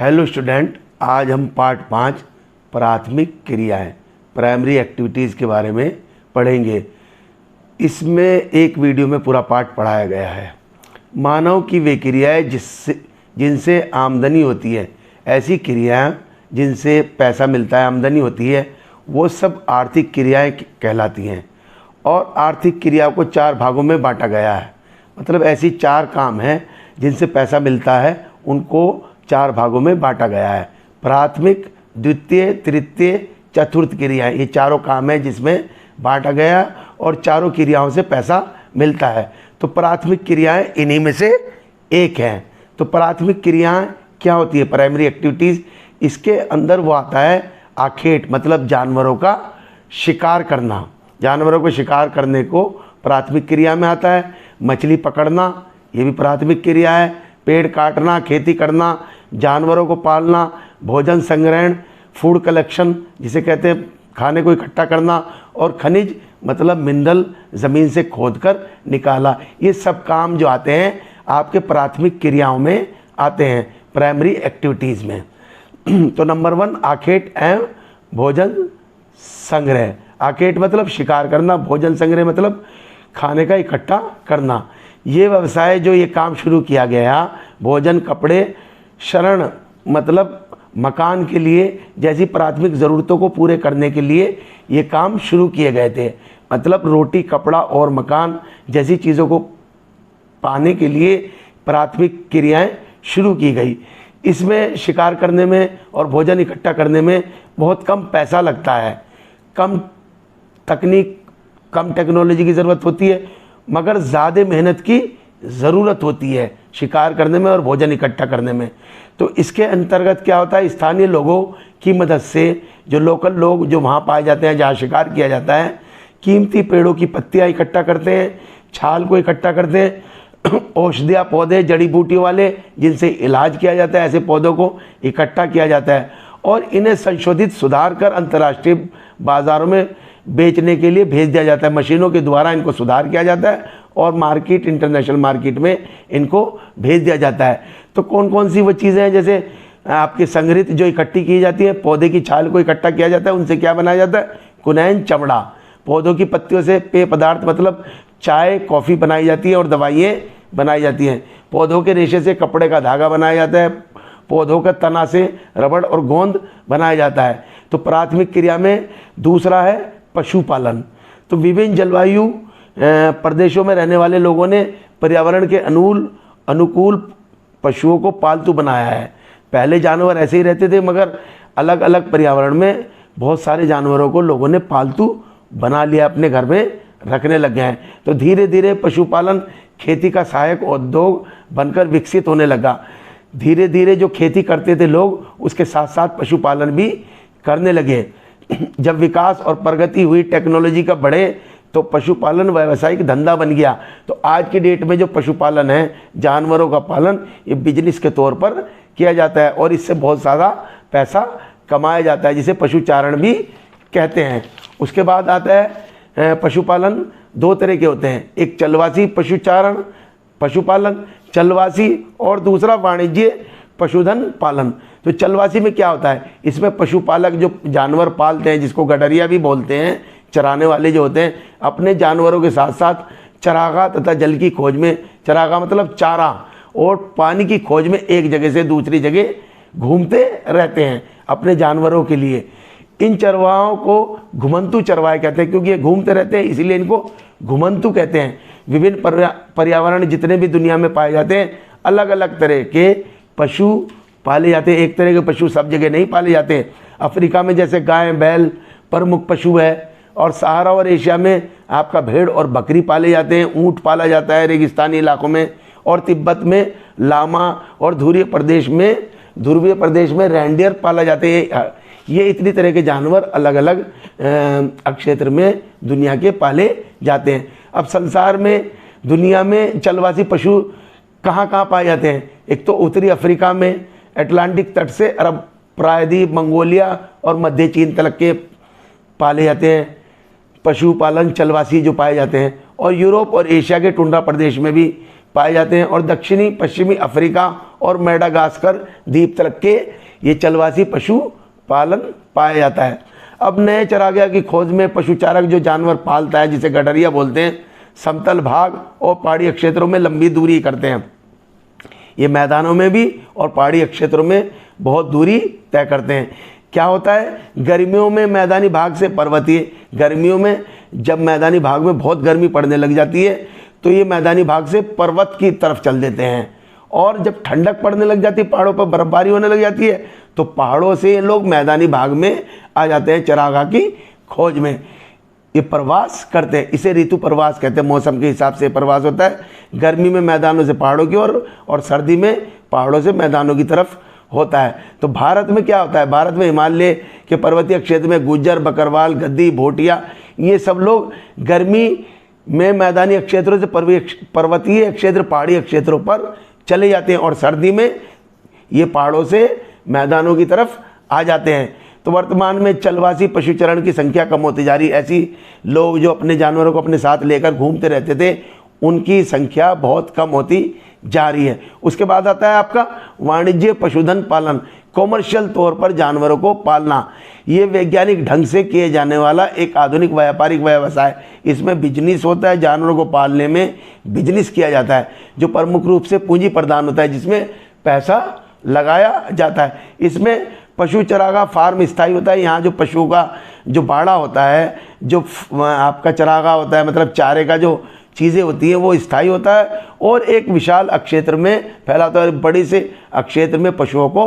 Hello student, आज हम part 5 प्राथमिक क्रियाएं प्राइमरी एक्टिविटीज़ के बारे में पढ़ेंगे। इसमें एक वीडियो में पूरा पाठ पढ़ाया गया है। मानव की वे क्रियाएं जिनसे आमदनी होती है, ऐसी क्रियाएं जिनसे पैसा मिलता है, आमदनी होती है, वो सब आर्थिक क्रियाएं कहलाती हैं। और आर्थिक क्रियाओं को 4 भागों में बांटा गया है। मतलब ऐसी 4 काम हैं जिनसे पैसा मिलता है, उनको 4 भागों में बांटा गया है। प्राथमिक, द्वितीय, तृतीय, चतुर्थ क्रियाएं, ये चारों काम हैं जिसमें बांटा गया और चारों क्रियाओं से पैसा मिलता है। तो प्राथमिक क्रियाएं इन्हीं में से एक हैं। तो प्राथमिक क्रियाएं क्या होती है? Primary activities. इसके अंदर वो आता है आखेट, मतलब जानवरों का शिकार करना। जानवरों को शिकार करने को प्राथमिक क्रिया में आता है। मछली पकड़ना, ये भी प्राथमिक क्रिया है। पेड़ काटना, खेती करना, जानवरों को पालना, भोजन संग्रहण, फूड कलेक्शन जिसे कहते हैं खाने को इकट्ठा करना, और खनिज मतलब मिनरल ज़मीन से खोदकर निकाला। ये सब काम जो आते हैं आपके प्राथमिक क्रियाओं में आते हैं, प्राइमरी एक्टिविटीज़ में। तो नंबर 1 आखेट एवं भोजन संग्रह। आखेट मतलब शिकार करना, भोजन संग्रह मतलब खाने का इकट्ठा करना। ये व्यवसाय जो ये काम शुरू किया गया, भोजन, कपड़े, शरण मतलब मकान के लिए जैसी प्राथमिक ज़रूरतों को पूरे करने के लिए ये काम शुरू किए गए थे। मतलब रोटी, कपड़ा और मकान जैसी चीज़ों को पाने के लिए प्राथमिक क्रियाएं शुरू की गई। इसमें शिकार करने में और भोजन इकट्ठा करने में बहुत कम पैसा लगता है, कम तकनीक, कम टेक्नोलॉजी की ज़रूरत होती है, मगर ज़्यादा मेहनत की ज़रूरत होती है शिकार करने में और भोजन इकट्ठा करने में। तो इसके अंतर्गत क्या होता है, स्थानीय लोगों की मदद से, जो लोकल लोग जो वहाँ पाए जाते हैं जहाँ शिकार किया जाता है, कीमती पेड़ों की पत्तियाँ इकट्ठा करते हैं, छाल को इकट्ठा करते हैं, औषधिया पौधे, जड़ी बूटी वाले जिनसे इलाज किया जाता है, ऐसे पौधों को इकट्ठा किया जाता है और इन्हें संशोधित सुधार कर अंतर्राष्ट्रीय बाज़ारों में बेचने के लिए भेज दिया जाता है। मशीनों के द्वारा इनको सुधार किया जाता है और मार्केट, इंटरनेशनल मार्केट में इनको भेज दिया जाता है। तो कौन कौन सी वो चीज़ें हैं? जैसे आपकी संग्रहित जो इकट्ठी की जाती है, पौधे की छाल को इकट्ठा किया जाता है, उनसे क्या बनाया जाता है? कुनैन, चमड़ा। पौधों की पत्तियों से पेय पदार्थ मतलब चाय, कॉफ़ी बनाई जाती है और दवाइयाँ बनाई जाती हैं। पौधों के रेशे से कपड़े का धागा बनाया जाता है। पौधों का तना से रबड़ और गोंद बनाया जाता है। तो प्राथमिक क्रिया में दूसरा है पशुपालन। तो विभिन्न जलवायु प्रदेशों में रहने वाले लोगों ने पर्यावरण के अनुकूल पशुओं को पालतू बनाया है। पहले जानवर ऐसे ही रहते थे, मगर अलग अलग पर्यावरण में बहुत सारे जानवरों को लोगों ने पालतू बना लिया, अपने घर में रखने लग गए हैं। तो धीरे धीरे पशुपालन खेती का सहायक उद्योग बनकर विकसित होने लगा। धीरे धीरे जो खेती करते थे लोग, उसके साथ साथ पशुपालन भी करने लगे। जब विकास और प्रगति हुई, टेक्नोलॉजी का बढ़े, तो पशुपालन व्यावसायिक धंधा बन गया। तो आज की डेट में जो पशुपालन है, जानवरों का पालन, ये बिजनेस के तौर पर किया जाता है और इससे बहुत ज़्यादा पैसा कमाया जाता है, जिसे पशुचारण भी कहते हैं। उसके बाद आता है पशुपालन 2 तरह के होते हैं, एक चलवासी पशुपालन चलवासी, और दूसरा वाणिज्य पशुधन पालन। तो चलवासी में क्या होता है? इसमें पशुपालक जो जानवर पालते हैं, जिसको गडरिया भी बोलते हैं, चराने वाले जो होते हैं, अपने जानवरों के साथ साथ चरागाह तथा जल की खोज में, चरागाह मतलब चारा और पानी की खोज में एक जगह से दूसरी जगह घूमते रहते हैं अपने जानवरों के लिए। इन चरवाहों को घुमंतु चरवाहे कहते हैं, क्योंकि ये घूमते रहते हैं, इसीलिए इनको घुमंतु कहते हैं। विभिन्न पर्यावरण जितने भी दुनिया में पाए जाते हैं, अलग अलग तरह के पशु पाले जाते हैं। एक तरह के पशु सब जगह नहीं पाले जाते। अफ्रीका में जैसे गाय, बैल प्रमुख पशु है, और सहारा और एशिया में आपका भेड़ और बकरी पाले जाते हैं। ऊँट पाला जाता है रेगिस्तानी इलाकों में, और तिब्बत में लामा, और ध्रुवीय प्रदेश में रेंडियर पाला जाते हैं। ये इतनी तरह के जानवर अलग अलग क्षेत्र में दुनिया के पाले जाते हैं। अब संसार में, दुनिया में चलवासी पशु कहाँ कहाँ पाए जाते हैं? एक तो उत्तरी अफ्रीका में, अटलांटिक तट से अरब प्रायद्वीप, मंगोलिया और मध्य चीन तक के पाले जाते हैं पशुपालन चलवासी जो पाए जाते हैं, और यूरोप और एशिया के टुंड्रा प्रदेश में भी पाए जाते हैं, और दक्षिणी पश्चिमी अफ्रीका और मेडागास्कर द्वीप तक के ये चलवासी पशु पालन पाया जाता है। अब नए चरागाह की खोज में पशुचारक जो जानवर पालता है, जिसे गडरिया बोलते हैं, समतल भाग और पहाड़ी क्षेत्रों में लंबी दूरी करते हैं। ये मैदानों में भी और पहाड़ी क्षेत्रों में बहुत दूरी तय करते हैं। क्या होता है, गर्मियों में मैदानी भाग से पर्वतीय, गर्मियों में जब मैदानी भाग में बहुत गर्मी पड़ने लग जाती है तो ये मैदानी भाग से पर्वत की तरफ चल देते हैं, और जब ठंडक पड़ने लग जाती है, पहाड़ों पर बर्फबारी होने लग जाती है, तो पहाड़ों से ये लोग मैदानी भाग में आ जाते हैं चरागाह की खोज में। ये प्रवास करते हैं, इसे ऋतु प्रवास कहते हैं। मौसम के हिसाब से प्रवास होता है। गर्मी में मैदानों से पहाड़ों की ओर और सर्दी में पहाड़ों से मैदानों की तरफ होता है। तो भारत में क्या होता है, भारत में हिमालय के पर्वतीय क्षेत्र में गुज्जर, बकरवाल, गद्दी, भोटिया, ये सब लोग गर्मी में मैदानी क्षेत्रों से पर्वतीय क्षेत्र, पहाड़ी क्षेत्रों पर चले जाते हैं, और सर्दी में ये पहाड़ों से मैदानों की तरफ आ जाते हैं। तो वर्तमान में चलवासी पशुचरण की संख्या कम होती जा रही है। ऐसी लोग जो अपने जानवरों को अपने साथ लेकर घूमते रहते थे, उनकी संख्या बहुत कम होती जा रही है। उसके बाद आता है आपका वाणिज्य पशुधन पालन, कॉमर्शियल तौर पर जानवरों को पालना। ये वैज्ञानिक ढंग से किए जाने वाला एक आधुनिक व्यापारिक व्यवसाय। इसमें बिजनेस होता है, जानवरों को पालने में बिजनेस किया जाता है, जो प्रमुख रूप से पूंजी प्रदान होता है, जिसमें पैसा लगाया जाता है। इसमें पशु चरागाह फार्म स्थायी होता है। यहाँ जो पशुओं का जो बाड़ा होता है, जो आपका चरागाह होता है, मतलब चारे का जो चीज़ें होती हैं, वो स्थायी होता है और एक विशाल क्षेत्र में फैला होता है। बड़ी से क्षेत्र में पशुओं को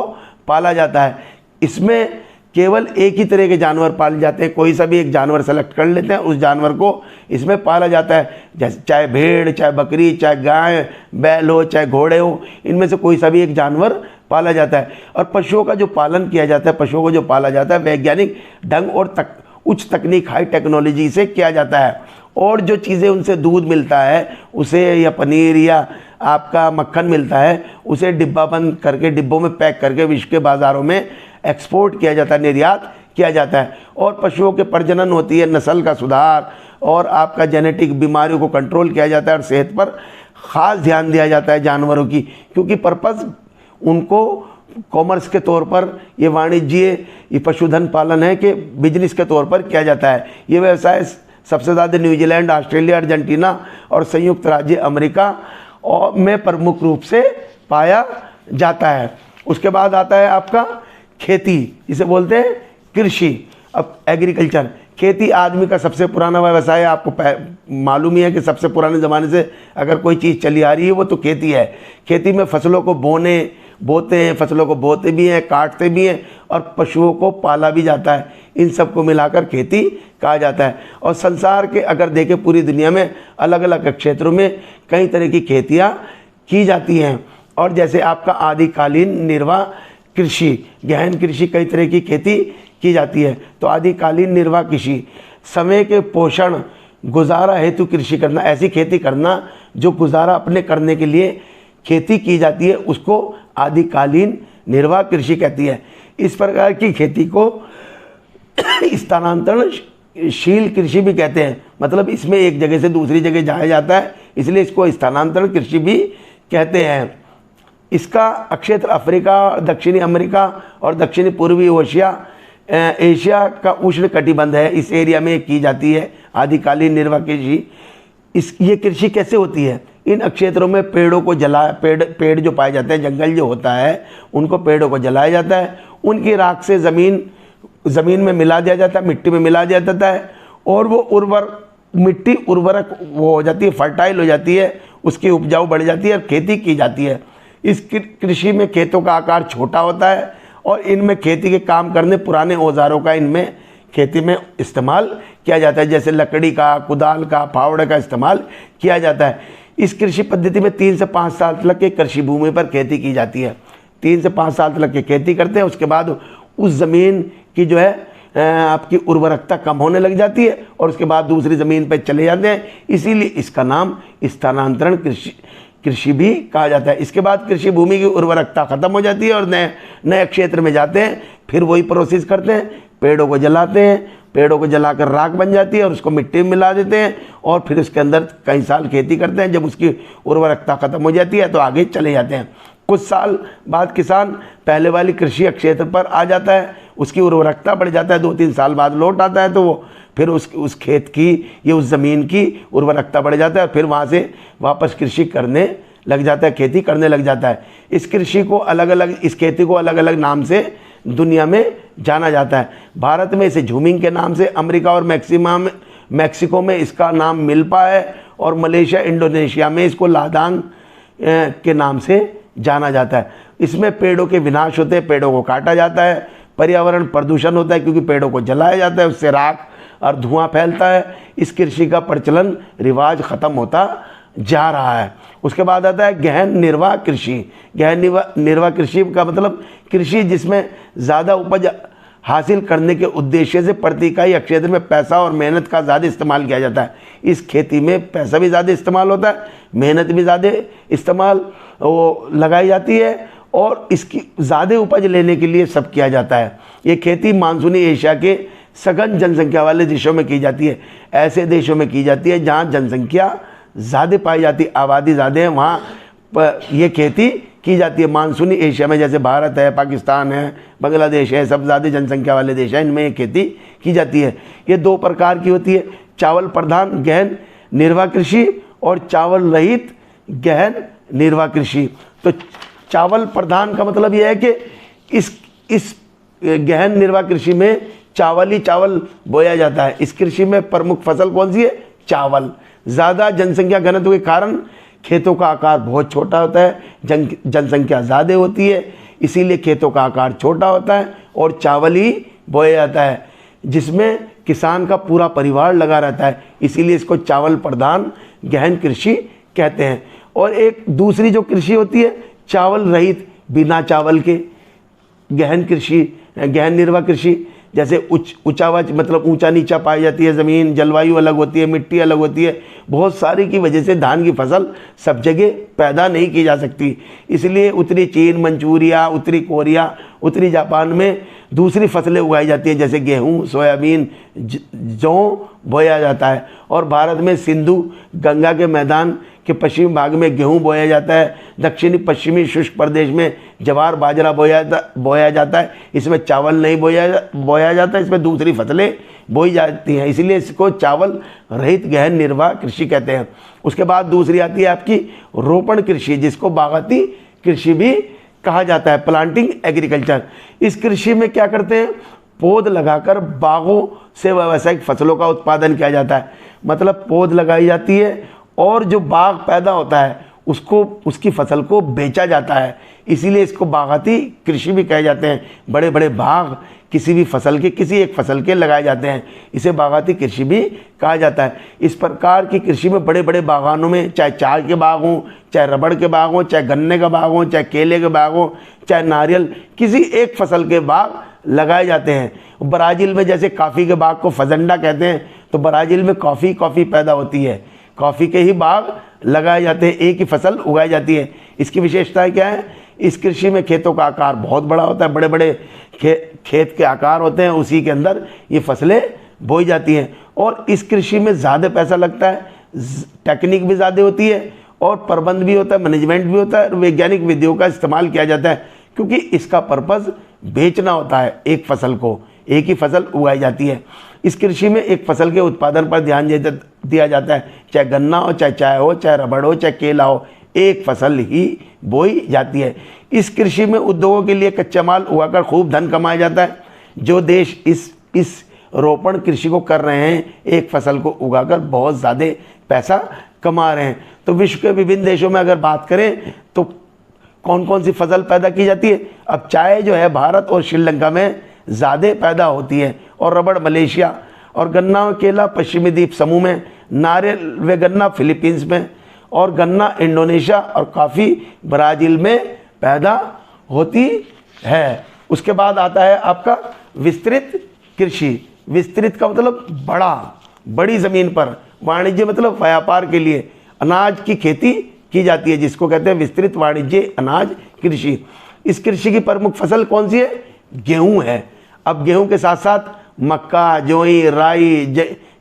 पाला जाता है। इसमें केवल एक ही तरह के जानवर पाले जाते हैं। कोई सा भी एक जानवर सेलेक्ट कर लेते हैं, उस जानवर को इसमें पाला जाता है। जैसे चाहे भेड़, चाहे बकरी, चाहे गाय, बैल हो, चाहे घोड़े हो, इनमें से कोई सा भी एक जानवर पाला जाता है। और पशुओं का जो पालन किया जाता है, पशुओं को जो पाला जाता है, वैज्ञानिक ढंग और उच्च तकनीक, हाई टेक्नोलॉजी से किया जाता है। और जो चीज़ें उनसे दूध मिलता है उसे, या पनीर या आपका मक्खन मिलता है, उसे डिब्बाबंद करके, डिब्बों में पैक करके विश्व के बाज़ारों में एक्सपोर्ट किया जाता है, निर्यात किया जाता है। और पशुओं के प्रजनन होती है, नस्ल का सुधार और आपका जेनेटिक बीमारियों को कंट्रोल किया जाता है, और सेहत पर ख़ास ध्यान दिया जाता है जानवरों की, क्योंकि पर्पज़ उनको कॉमर्स के तौर पर, ये वाणिज्य, ये पशुधन पालन है कि बिजनेस के तौर पर किया जाता है। ये व्यवसाय सबसे ज़्यादा न्यूजीलैंड, ऑस्ट्रेलिया, अर्जेंटीना और संयुक्त राज्य अमेरिका और में प्रमुख रूप से पाया जाता है। उसके बाद आता है आपका खेती, इसे बोलते हैं कृषि। अब एग्रीकल्चर, खेती आदमी का सबसे पुराना व्यवसाय है। आपको मालूम ही है कि सबसे पुराने ज़माने से अगर कोई चीज़ चली आ रही है वो तो खेती है। खेती में फसलों को बोते हैं, फसलों को बोते भी हैं, काटते भी हैं, और पशुओं को पाला भी जाता है। इन सब को मिलाकर खेती कहा जाता है। और संसार के अगर देखें, पूरी दुनिया में अलग अलग क्षेत्रों में कई तरह की खेतियाँ की जाती हैं। और जैसे आपका आदिकालीन निर्वाह कृषि, गहन कृषि, कई तरह की खेती की जाती है। तो आदिकालीन निर्वाह कृषि, समय के पोषण, गुजारा हेतु कृषि करना, ऐसी खेती करना जो गुजारा अपने करने के लिए खेती की जाती है, उसको आदिकालीन निर्वाह कृषि कहती है। इस प्रकार की खेती को स्थानांतरणशील कृषि भी कहते हैं। मतलब इसमें एक जगह से दूसरी जगह जाया जाता है, इसलिए इसको स्थानांतरण कृषि भी कहते हैं। इसका क्षेत्र अफ्रीका, दक्षिणी अमेरिका और दक्षिणी पूर्वी एशिया का उष्ण कटिबंध है। इस एरिया में की जाती है आदिकालीन निर्वाह कृषि। ये कृषि कैसे होती है? इन क्षेत्रों में पेड़ों को पेड़ जो पाए जाते हैं, जंगल जो होता है, उनको पेड़ों को जलाया जाता है। उनकी राख से ज़मीन में मिला दिया जाता है, मिट्टी में मिला दिया जाता है, और वो मिट्टी उर्वरक वो हो जाती है, फर्टाइल हो जाती है, उसकी उपजाऊ बढ़ जाती है और खेती की जाती है। इस कृषि में खेतों का आकार छोटा होता है और इनमें खेती के काम करने पुराने औजारों का इनमें खेती में इस्तेमाल किया जाता है, जैसे लकड़ी का, कुदाल का, फावड़े का इस्तेमाल किया जाता है। इस कृषि पद्धति में 3 से 5 साल तक के कृषि भूमि पर खेती की जाती है। 3 से 5 साल तक की खेती करते हैं, उसके बाद उस ज़मीन की जो है आपकी उर्वरकता कम होने लग जाती है और उसके बाद दूसरी ज़मीन पर चले जाते हैं। इसीलिए इसका नाम स्थानांतरण कृषि भी कहा जाता है। इसके बाद कृषि भूमि की उर्वरकता ख़त्म हो जाती है और नए क्षेत्र में जाते हैं, फिर वही प्रोसेस करते हैं, पेड़ों को जलाते हैं, पेड़ों को जलाकर राख बन जाती है और उसको मिट्टी में मिला देते हैं और फिर उसके अंदर कई साल खेती करते हैं। जब उसकी उर्वरकता ख़त्म हो जाती है तो आगे चले जाते हैं। कुछ साल बाद किसान पहले वाली कृषि क्षेत्र पर आ जाता है, उसकी उर्वरकता बढ़ जाता है, 2-3 साल बाद लौट आता है तो वो फिर उस खेत की या उस ज़मीन की उर्वरकता बढ़ जाता है, फिर वहाँ से वापस कृषि करने लग जाता है, खेती करने लग जाता है। इस खेती को अलग अलग नाम से दुनिया में जाना जाता है। भारत में इसे झूमिंग के नाम से, अमेरिका और मैक्सिको में इसका नाम मिल्पा है, और मलेशिया इंडोनेशिया में इसको लादांग के नाम से जाना जाता है। इसमें पेड़ों के विनाश होते हैं, पेड़ों को काटा जाता है, पर्यावरण प्रदूषण होता है क्योंकि पेड़ों को जलाया जाता है, उससे राख और धुआं फैलता है। इस कृषि का प्रचलन रिवाज ख़त्म होता जा रहा है। उसके बाद आता है गहन निर्वाह कृषि। गहन निर्वाह कृषि का मतलब कृषि जिसमें ज़्यादा उपज हासिल करने के उद्देश्य से प्रति इकाई क्षेत्र में पैसा और मेहनत का ज़्यादा इस्तेमाल किया जाता है। इस खेती में पैसा भी ज़्यादा इस्तेमाल होता है, मेहनत भी ज़्यादा इस्तेमाल लगाई जाती है, और इसकी ज़्यादा उपज लेने के लिए सब किया जाता है। ये खेती मानसूनी एशिया के सघन जनसंख्या वाले देशों में की जाती है। ऐसे देशों में की जाती है जहाँ जनसंख्या ज़्यादा पाई जाती है, आबादी ज़्यादा है, वहाँ ये खेती की जाती है। मानसूनी एशिया में जैसे भारत है, पाकिस्तान है, बांग्लादेश है, सब ज़्यादा जनसंख्या वाले देश हैं, इनमें ये खेती की जाती है। ये 2 प्रकार की होती है, चावल प्रधान गहन निर्वाह कृषि और चावल रहित गहन निर्वाह कृषि। तो चावल प्रधान का मतलब यह है कि इस गहन निर्वाह कृषि में चावल ही चावल बोया जाता है। इस कृषि में प्रमुख फसल कौन सी है? चावल। ज़्यादा जनसंख्या घनत्व के कारण खेतों का आकार बहुत छोटा होता है, जनसंख्या ज़्यादा होती है, इसीलिए खेतों का आकार छोटा होता है और चावल ही बोया जाता है, जिसमें किसान का पूरा परिवार लगा रहता है, इसीलिए इसको चावल प्रधान गहन कृषि कहते हैं। और एक दूसरी जो कृषि होती है चावल रहित, बिना चावल के गहन कृषि, गहन निर्वाह कृषि, जैसे ऊंचावाच मतलब ऊंचा नीचा पाई जाती है ज़मीन, जलवायु अलग होती है, मिट्टी अलग होती है, बहुत सारी की वजह से धान की फसल सब जगह पैदा नहीं की जा सकती। इसलिए उत्तरी चीन, मंचूरिया, उत्तरी कोरिया, उत्तरी जापान में दूसरी फसलें उगाई जाती हैं, जैसे गेहूँ, सोयाबीन, जौ बोया जाता है। और भारत में सिंधु गंगा के मैदान के पश्चिमी भाग में गेहूँ बोया जाता है। दक्षिणी पश्चिमी शुष्क प्रदेश में ज्वार बाजरा बोया जाता है। इसमें चावल नहीं बोया जाता, इसमें दूसरी फसलें बोई जाती हैं, इसलिए इसको चावल रहित गहन निर्वाह कृषि कहते हैं। उसके बाद दूसरी आती है आपकी रोपण कृषि, जिसको बागाती कृषि भी कहा जाता है, प्लांटिंग एग्रीकल्चर। इस कृषि में क्या करते हैं? पौध लगाकर बागों से व्यावसायिक फसलों का उत्पादन किया जाता है। मतलब पौध लगाई जाती है और जो बाग पैदा होता है उसकी फसल को बेचा जाता है, इसीलिए इसको बागाती कृषि भी कहे जाते हैं। बड़े बड़े बाग किसी एक फसल के लगाए जाते हैं, इसे बागाती कृषि भी कहा जाता है। इस प्रकार की कृषि में बड़े बड़े बागानों में चाहे चाय के बाग हों, चाहे रबड़ के बाग हों, चाहे गन्ने का बाग हों, चाहे केले के बाग हों, चाहे नारियल, किसी एक फसल के बाग लगाए जाते हैं। ब्राज़ील में जैसे कॉफ़ी के बाग को फजंडा कहते हैं, तो ब्राज़ील में कॉफ़ी पैदा होती है, कॉफ़ी के ही बाग लगाए जाते हैं, एक ही फसल उगाई जाती है। इसकी विशेषताएं क्या है? इस कृषि में खेतों का आकार बहुत बड़ा होता है, बड़े बड़े खेत के आकार होते हैं, उसी के अंदर ये फसलें बोई जाती हैं। और इस कृषि में ज़्यादा पैसा लगता है, टेक्निक भी ज़्यादा होती है और प्रबंध भी होता है, मैनेजमेंट भी होता है, और वैज्ञानिक विधियों का इस्तेमाल किया जाता है, क्योंकि इसका पर्पज़ बेचना होता है। एक फसल को एक ही फसल उगाई जाती है। इस कृषि में एक फसल के उत्पादन पर ध्यान दिया जाता है, चाहे गन्ना हो, चाहे चाय हो, चाहे रबड़ हो, चाहे केला हो, एक फसल ही बोई जाती है। इस कृषि में उद्योगों के लिए कच्चा माल उगाकर खूब धन कमाया जाता है। जो देश इस रोपण कृषि को कर रहे हैं, एक फसल को उगाकर बहुत ज़्यादा पैसा कमा रहे हैं। तो विश्व के विभिन्न देशों में अगर बात करें तो कौन कौन सी फसल पैदा की जाती है? अब चाय जो है भारत और श्रीलंका में ज़्यादा पैदा होती है, और रबड़ मलेशिया, और गन्ना और केला पश्चिमी द्वीप समूह में, नारियल व गन्ना फिलीपींस में, और गन्ना इंडोनेशिया, और कॉफ़ी ब्राज़ील में पैदा होती है। उसके बाद आता है आपका विस्तृत कृषि। विस्तृत का मतलब बड़ी ज़मीन पर, वाणिज्य मतलब व्यापार के लिए अनाज की खेती की जाती है, जिसको कहते हैं विस्तृत वाणिज्य अनाज कृषि। इस कृषि की प्रमुख फसल कौन सी है? गेहूँ है। अब गेहूँ के साथ साथ मक्का, जोई, राई,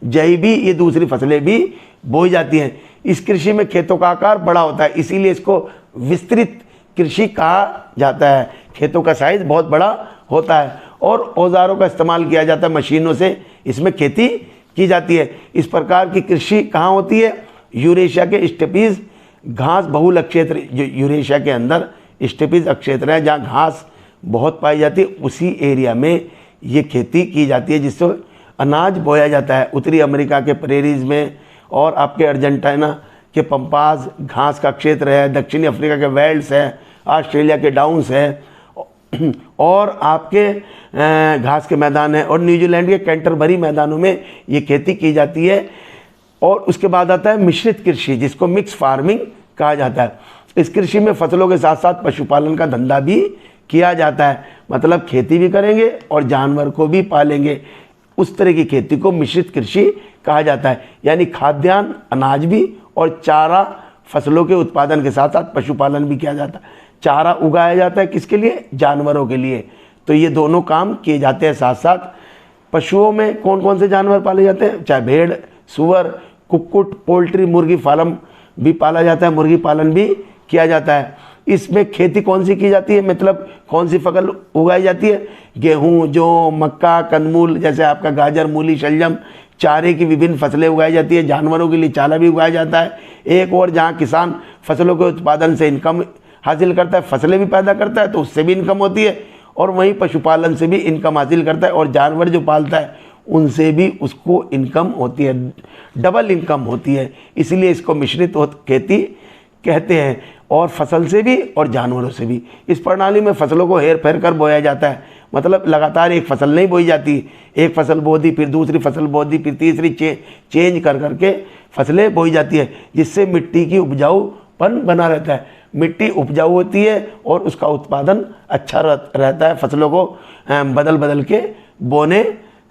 जई भी, ये दूसरी फसलें भी बोई जाती हैं। इस कृषि में खेतों का आकार बड़ा होता है, इसीलिए इसको विस्तृत कृषि कहा जाता है। खेतों का साइज बहुत बड़ा होता है और औजारों का इस्तेमाल किया जाता है, मशीनों से इसमें खेती की जाती है। इस प्रकार की कृषि कहाँ होती है? यूरेशिया के स्टेपीज घास बहुल क्षेत्र, जो यूरेशिया के अंदर स्टेपीज क्षेत्र है जहाँ घास बहुत पाई जाती है, उसी एरिया में ये खेती की जाती है जिससे अनाज बोया जाता है। उत्तरी अमेरिका के प्रेरीज में और आपके अर्जेंटीना के पंपास घास का क्षेत्र है, दक्षिणी अफ्रीका के वेल्ड्स है, ऑस्ट्रेलिया के डाउन्स है और आपके घास के मैदान है, और न्यूजीलैंड के कैंटरबरी मैदानों में ये खेती की जाती है। और उसके बाद आता है मिश्रित कृषि, जिसको मिक्स फार्मिंग कहा जाता है। इस कृषि में फसलों के साथ साथ पशुपालन का धंधा भी किया जाता है, मतलब खेती भी करेंगे और जानवर को भी पालेंगे। उस तरह की खेती को मिश्रित कृषि कहा जाता है, यानी खाद्यान्न अनाज भी और चारा फसलों के उत्पादन के साथ साथ पशुपालन भी किया जाता है। चारा उगाया जाता है किसके लिए? जानवरों के लिए। तो ये दोनों काम किए जाते हैं साथ साथ। पशुओं में कौन कौन से जानवर पाले जाते हैं? चाहे भेड़, सुअर, कुक्कुट, पोल्ट्री, मुर्गी फार्म भी पाला जाता है, मुर्गी पालन भी किया जाता है। इसमें खेती कौन सी की जाती है, मतलब कौन सी फसल उगाई जाती है? गेहूँ, जौ, मक्का, कंदमूल, जैसे आपका गाजर, मूली, शलजम, चारे की विभिन्न फसलें उगाई जाती है। जानवरों के लिए चारा भी उगाया जाता है। एक और जहाँ किसान फसलों के उत्पादन से इनकम हासिल करता है, फसलें भी पैदा करता है तो उससे भी इनकम होती है, और वहीं पशुपालन से भी इनकम हासिल करता है, और जानवर जो पालता है उनसे भी उसको इनकम होती है, डबल इनकम होती है। इसलिए इसको मिश्रित खेती कहते हैं, और फसल से भी और जानवरों से भी। इस प्रणाली में फसलों को हेर फेर कर बोया जाता है, मतलब लगातार एक फसल नहीं बोई जाती, एक फसल बो दी फिर दूसरी फसल बो दी फिर तीसरी चेंज कर करके फसलें बोई जाती है, जिससे मिट्टी की उपजाऊपन बना रहता है। मिट्टी उपजाऊ होती है और उसका उत्पादन अच्छा रहता है फसलों को बदल बदल के बोने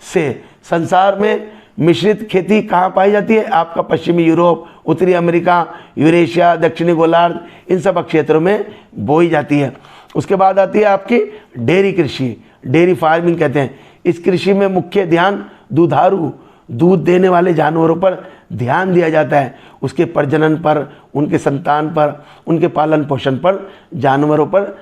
से। संसार में मिश्रित खेती कहाँ पाई जाती है? आपका पश्चिमी यूरोप, उत्तरी अमेरिका, यूरेशिया, दक्षिणी गोलार्ध, इन सब क्षेत्रों में बोई जाती है। उसके बाद आती है आपकी डेयरी कृषि, डेयरी फार्मिंग कहते हैं। इस कृषि में मुख्य ध्यान दुधारू, दूध देने वाले जानवरों पर ध्यान दिया जाता है, उसके प्रजनन पर, उनके संतान पर, उनके पालन पोषण पर, जानवरों पर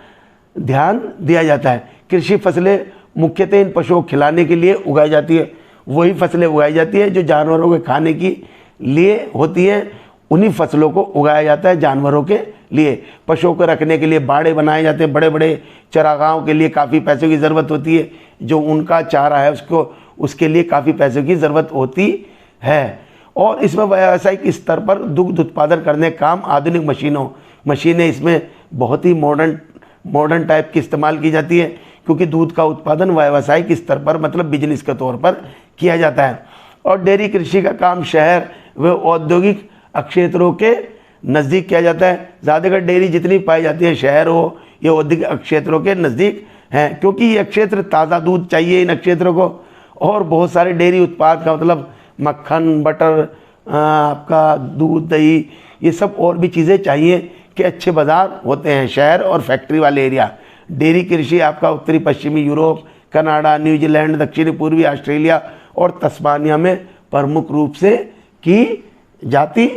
ध्यान दिया जाता है। कृषि फसलें मुख्यतः इन पशुओं को खिलाने के लिए उगाई जाती है। वही फसलें उगाई जाती है जो जानवरों के खाने के लिए होती हैं, उन्हीं फसलों को उगाया जाता है जानवरों के लिए। पशुओं को रखने के लिए बाड़े बनाए जाते हैं, बड़े बड़े चरागाहों के लिए काफ़ी पैसों की ज़रूरत होती है, जो उनका चारा है उसके लिए काफ़ी पैसों की ज़रूरत होती है। और इसमें व्यावसायिक स्तर पर दुग्ध उत्पादन करने का काम आधुनिक मशीनें इसमें बहुत ही मॉडर्न टाइप की इस्तेमाल की जाती है, क्योंकि दूध का उत्पादन व्यावसायिक स्तर पर, मतलब बिजनेस के तौर पर किया जाता है। और डेयरी कृषि का काम शहर व औद्योगिक क्षेत्रों के नज़दीक किया जाता है। ज़्यादातर डेयरी जितनी पाई जाती है शहर हो या औद्योगिक क्षेत्रों के नज़दीक हैं, क्योंकि ये क्षेत्र ताज़ा दूध चाहिए इन क्षेत्रों को, और बहुत सारे डेयरी उत्पाद का मतलब मक्खन, बटर, आपका दूध, दही, ये सब और भी चीज़ें चाहिए कि अच्छे बाज़ार होते हैं शहर और फैक्ट्री वाले एरिया। डेयरी कृषि आपका उत्तरी पश्चिमी यूरोप, कनाडा, न्यूजीलैंड, दक्षिणी पूर्वी ऑस्ट्रेलिया और तस्मानिया में प्रमुख रूप से की जाती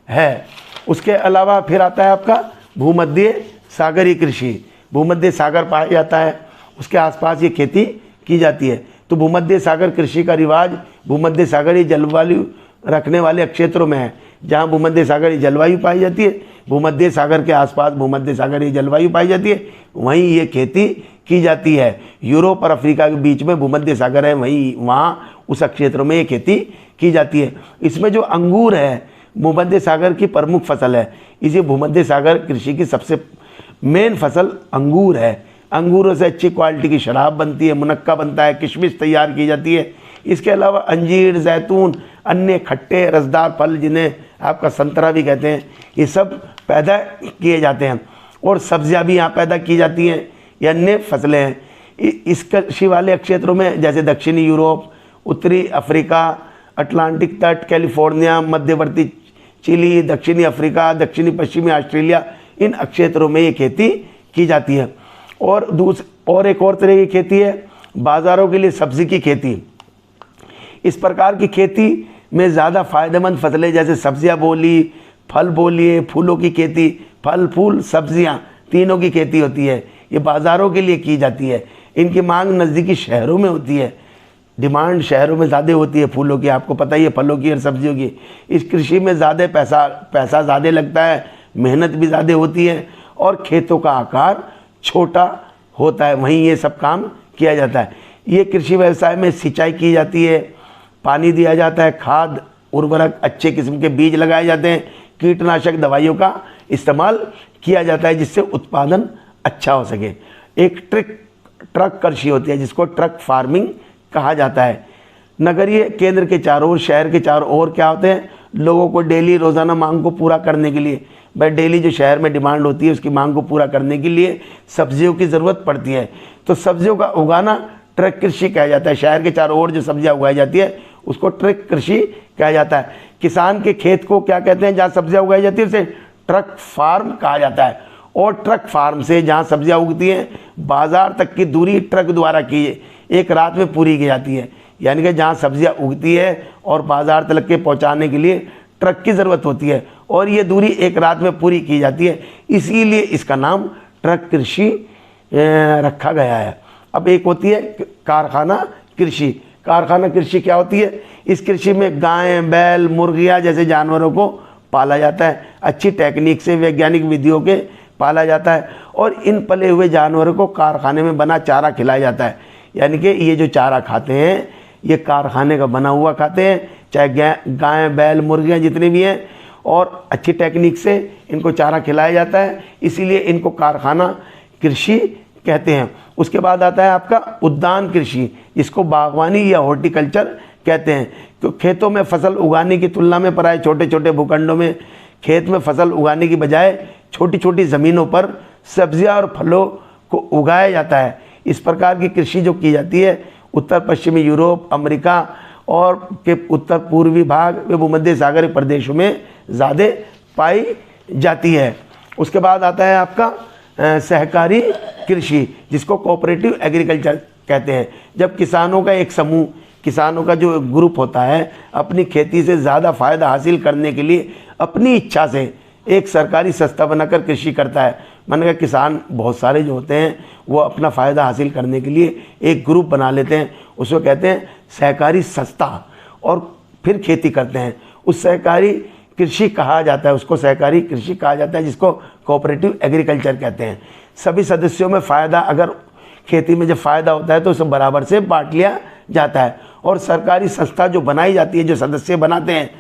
है। उसके अलावा फिर आता है आपका भूमध्य सागरीय कृषि। भूमध्य सागर पाया जाता है, उसके आसपास ये खेती की जाती है। तो भूमध्य सागर कृषि का रिवाज भूमध्य सागरीय जलवायु रखने वाले क्षेत्रों में है। जहाँ भूमध्य सागरीय जलवायु पाई जाती है, भूमध्य सागर के आसपास भूमध्य सागरीय जलवायु पाई जाती है, वहीं ये खेती की जाती है। यूरोप और अफ्रीका के बीच में भूमध्य सागर है, वहाँ उस क्षेत्रों में ये खेती की जाती है। इसमें जो अंगूर है भूमध्य सागर की प्रमुख फसल है, इसी भूमध्य सागर कृषि की सबसे मेन फसल अंगूर है। अंगूरों से अच्छी क्वालिटी की शराब बनती है, मुनक्का बनता है, किशमिश तैयार की जाती है। इसके अलावा अंजीर, जैतून, अन्य खट्टे रसदार फल जिन्हें आपका संतरा भी कहते हैं, ये सब पैदा किए जाते हैं। और सब्जियां भी यहाँ पैदा की जाती हैं, ये अन्य फसलें हैं। इस कृषि वाले क्षेत्रों में जैसे दक्षिणी यूरोप, उत्तरी अफ्रीका, अटलांटिक तट, कैलिफोर्निया, मध्यवर्ती चिली, दक्षिणी अफ्रीका, दक्षिणी पश्चिमी ऑस्ट्रेलिया, इन क्षेत्रों में ये खेती की जाती है। और एक और तरह की खेती है बाज़ारों के लिए सब्जी की खेती। इस प्रकार की खेती में ज़्यादा फ़ायदेमंद फसलें जैसे सब्जियां बोली, फल बोलिए, फूलों की खेती, फल फूल सब्जियां, तीनों की खेती होती है। ये बाज़ारों के लिए की जाती है। इनकी मांग नज़दीकी शहरों में होती है, डिमांड शहरों में ज़्यादा होती है फूलों की, आपको पता ही है, फलों की और सब्जियों की। इस कृषि में ज़्यादा पैसा ज़्यादा लगता है, मेहनत भी ज़्यादा होती है और खेतों का आकार छोटा होता है, वहीं ये सब काम किया जाता है। ये कृषि व्यवसाय में सिंचाई की जाती है, पानी दिया जाता है, खाद उर्वरक, अच्छे किस्म के बीज लगाए जाते हैं, कीटनाशक दवाइयों का इस्तेमाल किया जाता है जिससे उत्पादन अच्छा हो सके। एक ट्रक कृषि होती है जिसको ट्रक फार्मिंग कहा जाता है। नगरीय केंद्र के चारों ओर, शहर के चारों ओर क्या होते हैं, लोगों को डेली रोज़ाना मांग को पूरा करने के लिए, भाई डेली जो शहर में डिमांड होती है उसकी मांग को पूरा करने के लिए सब्जियों की ज़रूरत पड़ती है। तो सब्जियों का उगाना ट्रक कृषि कहा जाता है। शहर के चारों ओर जो सब्जियां उगाई जाती है उसको ट्रक कृषि कहा जाता है। किसान के खेत को क्या कहते हैं, जहाँ सब्जियां उगाई जाती है उसे ट्रक फार्म कहा जाता है। और ट्रक फार्म से जहाँ सब्जियां उगती हैं बाज़ार तक की दूरी ट्रक द्वारा की एक रात में पूरी की जाती है। यानी कि जहाँ सब्जियां उगती है और बाज़ार तक के पहुँचाने के लिए ट्रक की ज़रूरत होती है और ये दूरी एक रात में पूरी की जाती है, इसीलिए इसका नाम ट्रक कृषि रखा गया है। अब एक होती है कारखाना कृषि। कारखाना कृषि क्या होती है, इस कृषि में गाय, बैल, मुर्गियाँ जैसे जानवरों को पाला जाता है, अच्छी टेक्निक से, वैज्ञानिक विधियों के पाला जाता है और इन पले हुए जानवरों को कारखाने में बना चारा खिलाया जाता है। यानी कि ये जो चारा खाते हैं ये कारखाने का बना हुआ खाते हैं, चाहे गाय, बैल, मुर्गियाँ जितनी भी हैं, और अच्छी टेक्निक से इनको चारा खिलाया जाता है, इसीलिए इनको कारखाना कृषि कहते हैं। उसके बाद आता है आपका उद्यान कृषि, जिसको बागवानी या हॉर्टिकल्चर कहते हैं। तो खेतों में फसल उगाने की तुलना में प्राय छोटे छोटे भूखंडों में खेत में फसल उगाने की बजाय छोटी छोटी ज़मीनों पर सब्जियां और फलों को उगाया जाता है। इस प्रकार की कृषि जो की जाती है उत्तर पश्चिमी यूरोप, अमेरिका और के उत्तर पूर्वी भाग व भूमध्य सागरीय प्रदेशों में ज़्यादा पाई जाती है। उसके बाद आता है आपका सहकारी कृषि, जिसको कोऑपरेटिव एग्रीकल्चर कहते हैं। जब किसानों का एक समूह, किसानों का जो ग्रुप होता है, अपनी खेती से ज़्यादा फ़ायदा हासिल करने के लिए अपनी इच्छा से एक सरकारी संस्था बनाकर कृषि करता है। मैंने कहा किसान बहुत सारे जो होते हैं वो अपना फ़ायदा हासिल करने के लिए एक ग्रुप बना लेते हैं, उसको कहते हैं सहकारी संस्था, और फिर खेती करते हैं। उस सहकारी कृषि कहा जाता है, उसको सहकारी कृषि कहा जाता है, जिसको कोऑपरेटिव एग्रीकल्चर कहते हैं। सभी सदस्यों में फ़ायदा, अगर खेती में जब फ़ायदा होता है तो उसे बराबर से बांट लिया जाता है। और सरकारी संस्था जो बनाई जाती है, जो सदस्य बनाते हैं,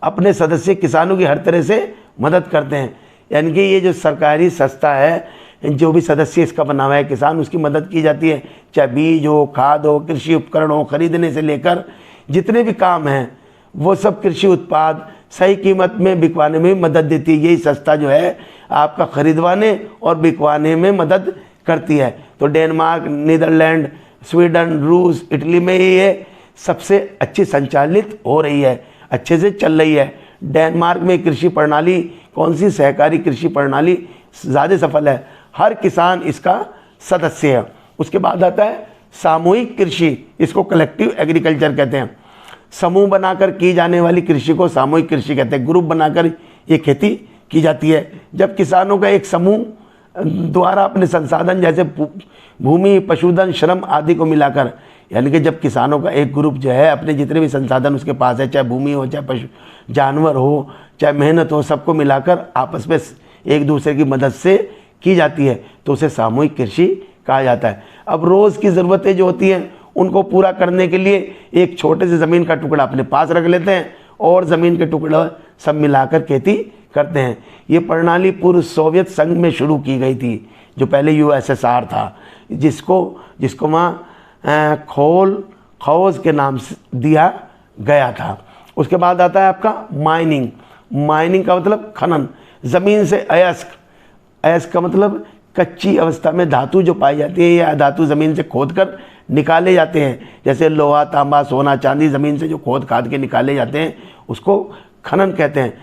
अपने सदस्य किसानों की हर तरह से मदद करते हैं। यानी कि ये जो सरकारी संस्था है, जो भी सदस्य इसका बना हुआ है किसान, उसकी मदद की जाती है, चाहे बीज हो, खाद हो, कृषि उपकरण हो, खरीदने से लेकर जितने भी काम हैं वो सब कृषि उत्पाद सही कीमत में बिकवाने में मदद देती है। यही संस्था जो है आपका खरीदवाने और बिकवाने में मदद करती है। तो डेनमार्क, नीदरलैंड, स्वीडन, रूस, इटली में ये सबसे अच्छी संचालित हो रही है, अच्छे से चल रही है। डेनमार्क में कृषि प्रणाली, कौन सी सहकारी कृषि प्रणाली ज़्यादा सफल है, हर किसान इसका सदस्य है। उसके बाद आता है सामूहिक कृषि, इसको कलेक्टिव एग्रीकल्चर कहते हैं। समूह बनाकर की जाने वाली कृषि को सामूहिक कृषि कहते हैं। ग्रुप बनाकर ये खेती की जाती है। जब किसानों का एक समूह द्वारा अपने संसाधन जैसे भूमि, पशुधन, श्रम आदि को मिलाकर, यानी कि जब किसानों का एक ग्रुप जो है अपने जितने भी संसाधन उसके पास है, चाहे भूमि हो, चाहे पशु जानवर हो, चाहे मेहनत हो, सबको मिलाकर आपस में एक दूसरे की मदद से की जाती है, तो उसे सामूहिक कृषि कहा जाता है। अब रोज़ की ज़रूरतें जो होती हैं उनको पूरा करने के लिए एक छोटे से ज़मीन का टुकड़ा अपने पास रख लेते हैं और ज़मीन के टुकड़ा सब मिलाकर खेती करते हैं। ये प्रणाली पूर्व सोवियत संघ में शुरू की गई थी, जो पहले USSR था, जिसको वहाँ खौज के नाम से दिया गया था। उसके बाद आता है आपका माइनिंग। माइनिंग का मतलब खनन, ज़मीन से अयस्क का मतलब कच्ची अवस्था में धातु जो पाई जाती है या धातु ज़मीन से खोद कर निकाले जाते हैं, जैसे लोहा, तांबा, सोना, चांदी ज़मीन से जो खोद खाद के निकाले जाते हैं उसको खनन कहते हैं।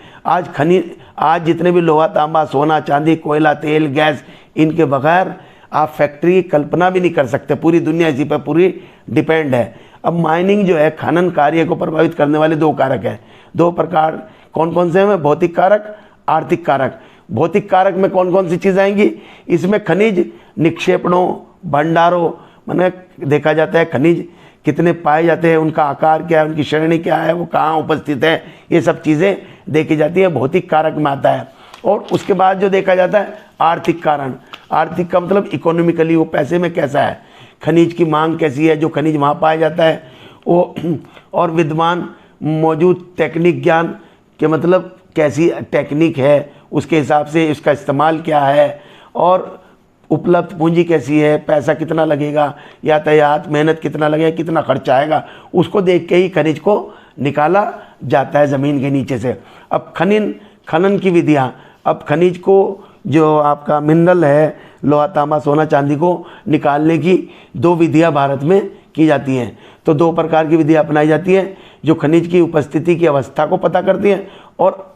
आज जितने भी लोहा, तांबा, सोना, चांदी, कोयला, तेल, गैस, इनके बगैर आप फैक्ट्री की कल्पना भी नहीं कर सकते। पूरी दुनिया इसी पर पूरी डिपेंड है। अब माइनिंग जो है, खनन कार्य को प्रभावित करने वाले दो कारक हैं। दो प्रकार कौन कौन से हैं? भौतिक कारक, आर्थिक कारक। भौतिक कारक में कौन कौन सी चीज़ आएंगी? इसमें खनिज निक्षेपणों, भंडारों, मैंने देखा जाता है खनिज कितने पाए जाते हैं, उनका आकार क्या है, उनकी श्रेणी क्या है, वो कहाँ उपस्थित है, ये सब चीज़ें देखी जाती है, भौतिक कारक में आता है। और उसके बाद जो देखा जाता है आर्थिक कारण। आर्थिक का मतलब इकोनॉमिकली वो पैसे में कैसा है, खनिज की मांग कैसी है, जो खनिज वहाँ पाया जाता है वो, और विद्वान मौजूद टेक्निक ज्ञान के मतलब कैसी टेक्निक है, उसके हिसाब से इसका इस्तेमाल क्या है, और उपलब्ध पूंजी कैसी है, पैसा कितना लगेगा, यातायात मेहनत कितना लगेगा, कितना खर्चा आएगा, उसको देख के ही खनिज को निकाला जाता है ज़मीन के नीचे से। अब खनन की विधियाँ, अब खनिज को जो आपका मिनरल है, लोहा तांबा सोना चांदी को निकालने की 2 विधियाँ भारत में की जाती हैं। तो 2 प्रकार की विधियाँ अपनाई जाती हैं, जो खनिज की उपस्थिति की अवस्था को पता करती हैं और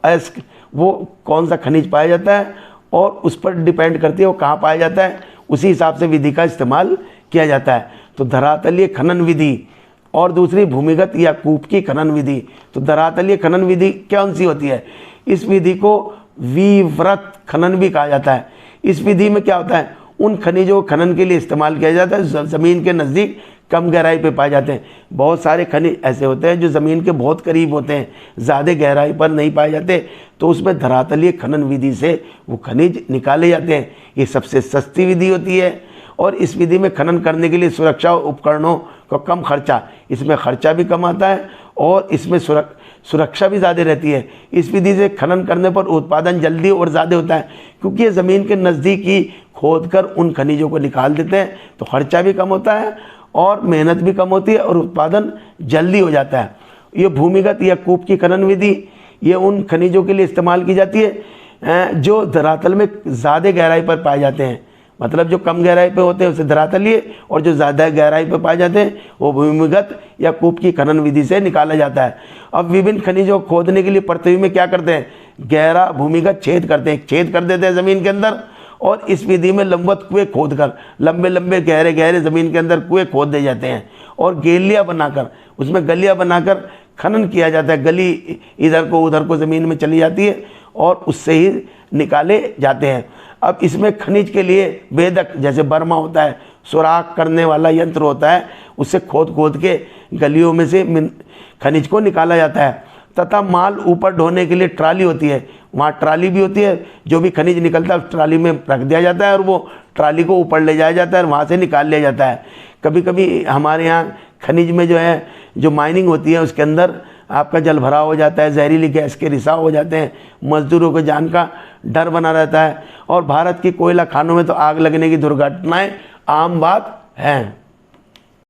वो कौन सा खनिज पाया जाता है और उस पर डिपेंड करती है वो कहाँ पाया जाता है, उसी हिसाब से विधि का इस्तेमाल किया जाता है। तो धरातलीय खनन विधि और दूसरी भूमिगत या कूप की खनन विधि। तो धरातलीय खनन विधि कौन सी होती है? इस विधि को विवृत खनन भी कहा जाता है। इस विधि में क्या होता है, उन खनिजों को खनन के लिए इस्तेमाल किया जाता है ज़मीन के नज़दीक कम गहराई पे पाए जाते हैं। बहुत सारे खनिज ऐसे होते हैं जो ज़मीन के बहुत करीब होते हैं, ज़्यादा गहराई पर नहीं पाए जाते, तो उसमें धरातलीय खनन विधि से वो खनिज निकाले जाते हैं। ये सबसे सस्ती विधि होती है और इस विधि में खनन करने के लिए सुरक्षा उपकरणों का कम खर्चा, इसमें खर्चा भी कम आता है और इसमें सुरक्षा भी ज़्यादा रहती है। इस विधि से खनन करने पर उत्पादन जल्दी और ज़्यादा होता है, क्योंकि ये ज़मीन के नज़दीक ही खोद कर उन खनिजों को निकाल देते हैं, तो खर्चा भी कम होता है और मेहनत भी कम होती है और उत्पादन जल्दी हो जाता है। ये भूमिगत या कूप की खनन विधि, ये उन खनिजों के लिए इस्तेमाल की जाती है जो धरातल में ज़्यादा गहराई पर पाए जाते हैं। मतलब जो कम गहराई पे होते हैं उसे धरातलीय, और जो ज़्यादा गहराई पे पाए जाते हैं वो भूमिगत या कूप की खनन विधि से निकाला जाता है। अब विभिन्न खनिजों को खोदने के लिए पृथ्वी में क्या करते हैं, गहरा भूमिगत छेद करते हैं, छेद कर देते हैं ज़मीन के अंदर, और इस विधि में लंबवत कुएँ खोद कर लंबे लंबे गहरे गहरे ज़मीन के अंदर कुएँ खोद दिए जाते हैं और गेलियाँ बनाकर उसमें गलियाँ बनाकर खनन किया जाता है। गली इधर को उधर को ज़मीन में चली जाती है और उससे ही निकाले जाते हैं। अब इसमें खनिज के लिए वेदक जैसे बर्मा होता है, सुराख करने वाला यंत्र होता है, उससे खोद खोद के गलियों में से खनिज को निकाला जाता है। तथा माल ऊपर ढोने के लिए ट्राली होती है, वहाँ ट्राली भी होती है, जो भी खनिज निकलता है उस ट्राली में रख दिया जाता है और वो ट्राली को ऊपर ले जाया जाता है और वहाँ से निकाल लिया जाता है। कभी कभी हमारे यहाँ खनिज में जो है जो माइनिंग होती है उसके अंदर आपका जल भराव हो जाता है, जहरीली गैस के रिसाव हो जाते हैं, मजदूरों को जान का डर बना रहता है और भारत की कोयला खानों में तो आग लगने की दुर्घटनाएं आम बात हैं।